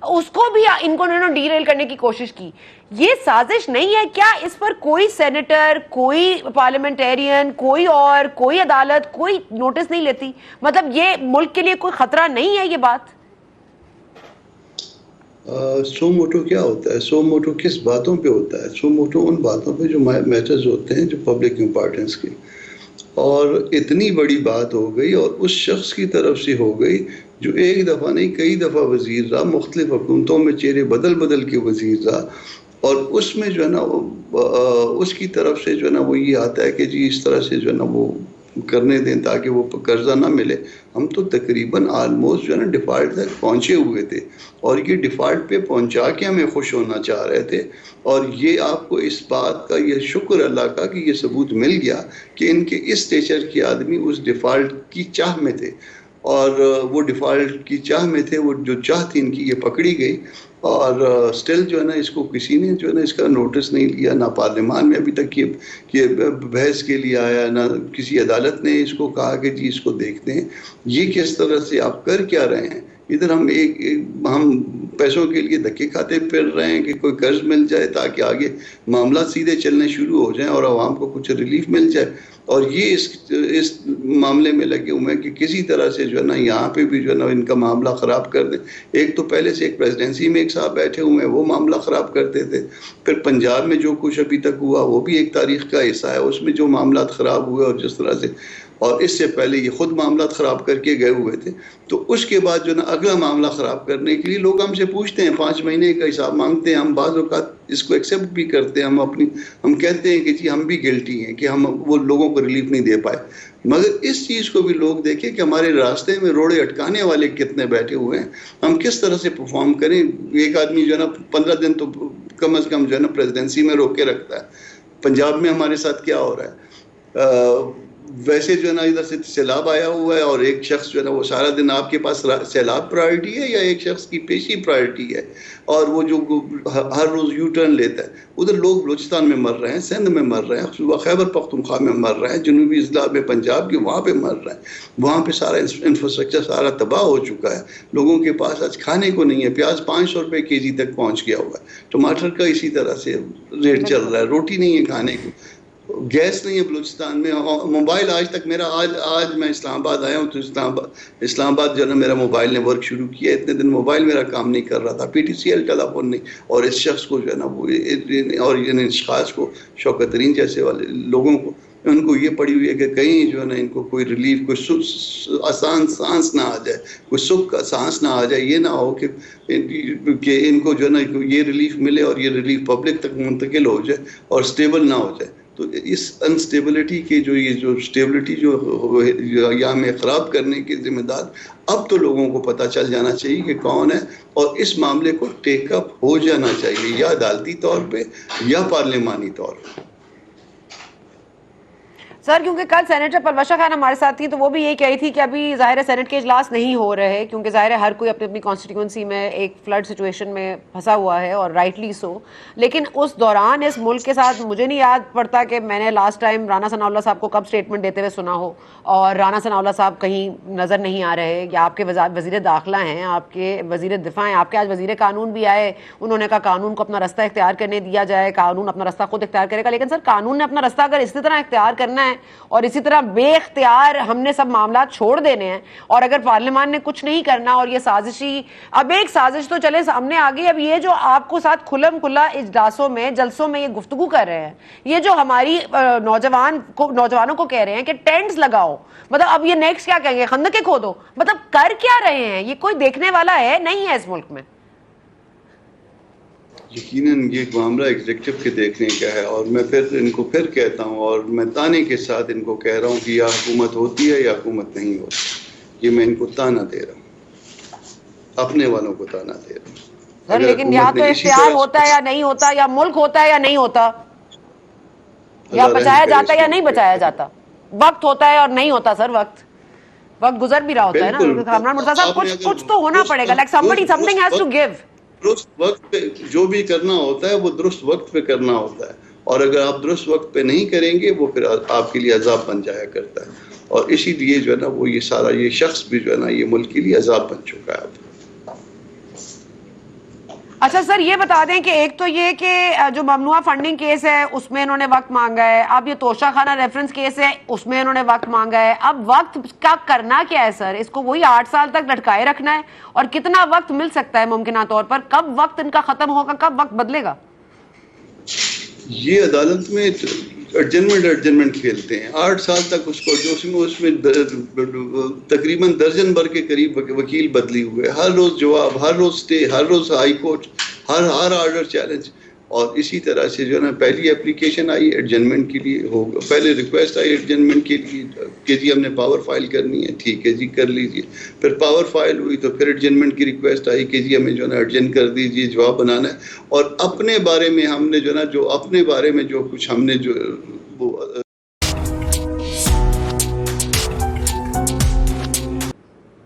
اس کو بھی ان کو ڈی ریل کرنے کی کوشش کی. یہ سازش نہیں ہے کیا؟ اس پر کوئی سینیٹر, کوئی پارلیمنٹیرین, کوئی عدالت کوئی نوٹس نہیں لیتی؟ مطلب یہ ملک کے لیے کوئی خطرہ نہیں ہے یہ بات؟ سو موٹو کیا ہوتا ہے؟ سو موٹو کس باتوں پہ ہوتا ہے؟ سو موٹو ان باتوں پہ جو میٹرز ہوتے ہیں, جو پبلک امپورٹنس کی. اور اتنی بڑی بات ہو گئی, اور اس شخص کی طرف سے ہو گئی جو ایک دفعہ نہیں کئی دفعہ وزیر رہا, مختلف حکومتوں میں چہرے بدل کے وزیر رہا, اور اس میں جو ہے نا اس کی طرف سے جو ہے نا وہ یہ آتا ہے کہ جی اس طرح سے جو ہے نا وہ کرنے دیں تاکہ وہ قرضہ نہ ملے. ہم تو تقریباً آلموسٹ جو ہے نا ڈیفالٹ تک پہنچے ہوئے تھے, اور یہ ڈیفالٹ پہ پہنچا کے ہمیں خوش ہونا چاہ رہے تھے. اور یہ آپ کو اس بات کا یہ شکر اللہ کا کہ یہ ثبوت مل گیا کہ ان کے اس اسٹیچر کے آدمی اس ڈیفالٹ کی چاہ میں تھے, اور وہ ڈیفالٹ کی چاہ میں تھے. وہ جو چاہ تھی ان کی یہ پکڑی گئی, اور سٹل جو ہے نا اس کو کسی نے جو ہے نا اس کا نوٹس نہیں لیا, نہ پارلیمان میں ابھی تک یہ بحث کے لیے آیا, نہ کسی عدالت نے اس کو کہا کہ جی اس کو دیکھتے ہیں یہ کس طرح سے آپ کر کیا رہے ہیں. ادھر ہم پیسوں کے لیے دھکے کھاتے پھر رہے ہیں کہ کوئی قرض مل جائے تاکہ آگے معاملات سیدھے چلنے شروع ہو جائیں اور عوام کو کچھ ریلیف مل جائے, اور یہ اس معاملے میں لگے ہوئے ہیں کہ کسی طرح سے جو ہے نا یہاں پہ بھی جو ہے نا ان کا معاملہ خراب کر دیں. ایک تو پہلے سے ایک پریزیڈنسی میں ایک صاحب بیٹھے ہوئے ہیں, وہ معاملہ خراب کرتے تھے. پھر پنجاب میں جو کچھ ابھی تک ہوا وہ بھی ایک تاریخ کا حصہ ہے, اس میں جو معاملات خراب ہوئے اور جس طرح سے, اور اس سے پہلے یہ خود معاملات خراب کر کے گئے ہوئے تھے. تو اس کے بعد جو نا اگلا معاملہ خراب کرنے کے لیے لوگ ہم سے پوچھتے ہیں, 5 مہینے کا حساب مانگتے ہیں. ہم بعض اوقات اس کو ایکسیپٹ بھی کرتے ہیں, ہم کہتے ہیں کہ جی ہم بھی گلٹی ہیں کہ ہم وہ لوگوں کو ریلیف نہیں دے پائے. مگر اس چیز کو بھی لوگ دیکھیں کہ ہمارے راستے میں روڑے اٹکانے والے کتنے بیٹھے ہوئے ہیں, ہم کس طرح سے پرفارم کریں. ایک آدمی جو ہے نا 15 دن تو کم از کم جو ہے نا پریزیڈنسی میں روک کے رکھتا ہے. پنجاب میں ہمارے ساتھ کیا ہو رہا ہے, ویسے جو ہے نا ادھر سے سیلاب آیا ہوا ہے اور ایک شخص جو ہے نا وہ سارا دن آپ کے پاس سیلاب پرائرٹی ہے یا ایک شخص کی پیشی پرائرٹی ہے, اور وہ جو ہر روز یو ٹرن لیتا ہے. ادھر لوگ بلوچستان میں مر رہے ہیں, سندھ میں مر رہے ہیں, صوبہ خیبر پختونخوا میں مر رہے ہیں, جنوبی اضلاع میں پنجاب کے وہاں پہ مر رہے ہیں. وہاں پہ سارا انفراسٹرکچر سارا تباہ ہو چکا ہے. لوگوں کے پاس آج کھانے کو نہیں ہے. پیاز 500 روپے کے جی تک پہنچ گیا ہوا ہے. ٹماٹر کا اسی طرح سے ریٹ چل رہا ہے. روٹی نہیں ہے کھانے کو, گیس نہیں ہے بلوچستان میں. موبائل آج تک میرا آج میں اسلام آباد آیا ہوں تو اسلام آباد جو ہے نا میرا موبائل نے ورک شروع کیا. اتنے دن موبائل میرا کام نہیں کر رہا تھا, P T C L telephone نہیں. اور اس شخص کو جو ہے نا وہ اور ان اشخاص کو, شوکت ترین جیسے والے لوگوں کو, ان کو یہ پڑی ہوئی ہے کہ کہیں جو ہے نا ان کو کوئی ریلیف, کوئی آسان سانس نہ آ جائے, کوئی سکھ کا سانس نہ آ جائے. یہ نہ ہو کہ ان کو جو ہے نا یہ ریلیف ملے اور یہ ریلیف پبلک تک منتقل ہو جائے اور اسٹیبل نہ ہو جائے. تو اس انسٹیبلٹی کے جو یہ جو اسٹیبلٹی جو یہاں میں خراب کرنے کے ذمہ دار اب تو لوگوں کو پتہ چل جانا چاہیے کہ کون ہے, اور اس معاملے کو ٹیک اپ ہو جانا چاہیے, یا عدالتی طور پہ یا پارلیمانی طور پہ. سر کیونکہ کل سینیٹر پلوشا خان ہمارے ساتھ تھی تو وہ بھی یہی کہی تھی کہ ابھی ظاہر ہے سینٹ کے اجلاس نہیں ہو رہے, کیونکہ ظاہر ہے ہر کوئی اپنی اپنی کانسٹیٹیوئنسی میں ایک فلڈ سچویشن میں پھنسا ہوا ہے, اور رائٹلی سو. لیکن اس دوران اس ملک کے ساتھ مجھے نہیں یاد پڑتا کہ میں نے لاسٹ ٹائم رانا ثناء اللہ صاحب کو کب اسٹیٹمنٹ دیتے ہوئے سنا ہو, اور رانا ثناء اللہ صاحب کہیں نظر نہیں آ رہے. یا آپ کے وزیر داخلہ ہیں, آپ کے وزیر دفاع ہیں, آپ کے آج وزیر قانون بھی آئے, انہوں نے کہا قانون کو اپنا رستہ اختیار کرنے دیا جائے, قانون اپنا رستہ خود اختیار کرے گا. لیکن سر قانون نے اپنا رستہ اگر اسی طرح اختیار کرنا ہے اور اسی طرح بے اختیار ہم نے سب معاملات چھوڑ دینے ہیں, اور اگر پارلیمان نے کچھ نہیں کرنا اور یہ سازشی, اب ایک سازش تو چلے سامنے آ گئی, اب یہ جو آپ کو ساتھ کھلم کھلا اجلاسوں میں جلسوں میں یہ گفتگو کر رہے ہیں, یہ جو ہماری نوجوانوں کو کہہ رہے ہیں کہ ٹینٹس لگاؤ, مطلب اب یہ نیکسٹ کیا کہیں گے, خندقیں کھودو, مطلب کر کیا رہے ہیں؟ یہ کوئی دیکھنے والا ہے نہیں ہے اس ملک میں. یقیناً یہ معاملہ ایگزیکٹو کے دیکھنے کا ہے, اور میں پھر ان کو پھر کہتا ہوں, اور میں تانے کے ساتھ ان کو کہہ رہا ہوں کہ یا حکومت ہوتی ہے یا حکومت نہیں ہوتی. یہ میں ان کو تانا دے رہا ہوں, اپنے والوں کو تانا دے رہا ہوں. لیکن یا تو اختیار ہوتا ہے یا نہیں ہوتا, یا ملک ہوتا ہے یا نہیں ہوتا, یا بچایا جاتا ہے یا نہیں بچایا جاتا. وقت ہوتا ہے اور نہیں ہوتا سر, وقت گزر بھی رہا ہوتا ہے نا. کامران مرتضیٰ صاحب کچھ تو ہونا پڑے گا, like something has to give. درست وقت پہ جو بھی کرنا ہوتا ہے وہ درست وقت پہ کرنا ہوتا ہے, اور اگر آپ درست وقت پہ نہیں کریں گے وہ پھر آپ کے لیے عذاب بن جایا کرتا ہے. اور اسی لیے جو ہے نا وہ یہ سارا یہ شخص بھی جو ہے نا یہ ملک کے لیے عذاب بن چکا ہے اب. اچھا سر یہ بتا دیں کہ ایک تو یہ کہ جو ممنوعہ فنڈنگ کیس ہے اس میں انہوں نے وقت مانگا ہے, اب یہ توشہ خانہ ریفرنس کیس ہے اس میں انہوں نے وقت مانگا ہے. اب وقت کا کرنا کیا ہے سر؟ اس کو وہی 8 سال تک لٹکائے رکھنا ہے, اور کتنا وقت مل سکتا ہے ممکنہ طور پر؟ کب وقت ان کا ختم ہوگا, کب وقت بدلے گا؟ یہ عدالت میں ارجنمنٹ کھیلتے ہیں. 8 سال تک اس کو جو اس میں تقریباً درجن بھر کے قریب وکیل بدلی ہوئے, ہر روز جواب, ہر روز اسٹے, ہر روز ہائی کورٹ, ہر آرڈر چیلنج. اور اسی طرح سے جو ہے نا پہلی اپلیکیشن آئی ایڈجنمنٹ کے لیے, ہوگا پہلے ریکویسٹ آئی ایڈجنمنٹ کے لیے کہ جی ہم نے پاور فائل کرنی ہے, ٹھیک ہے جی کر لیجیے. پھر پاور فائل ہوئی تو پھر ایڈجنمنٹ کی ریکویسٹ آئی کہ جی ہمیں جو ہے نا ایڈجن کر دیجیے, جواب بنانا ہے. اور اپنے بارے میں ہم نے جو ہے نا جو اپنے بارے میں جو کچھ ہم نے جو وہ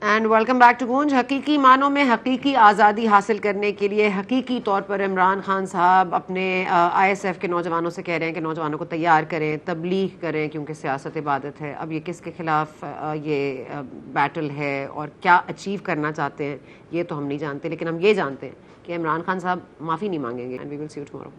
اینڈ ویلکم بیک ٹو گونج. حقیقی معنوں میں حقیقی آزادی حاصل کرنے کے لیے حقیقی طور پر عمران خان صاحب اپنے آئی ایس ایف کے نوجوانوں سے کہہ رہے ہیں کہ نوجوانوں کو تیار کریں, تبلیغ کریں, کیونکہ سیاست عبادت ہے. اب یہ کس کے خلاف یہ بیٹل ہے اور کیا اچیو کرنا چاہتے ہیں یہ تو ہم نہیں جانتے, لیکن ہم یہ جانتے ہیں کہ عمران خان صاحب معافی نہیں مانگیں گے. And we will see you tomorrow.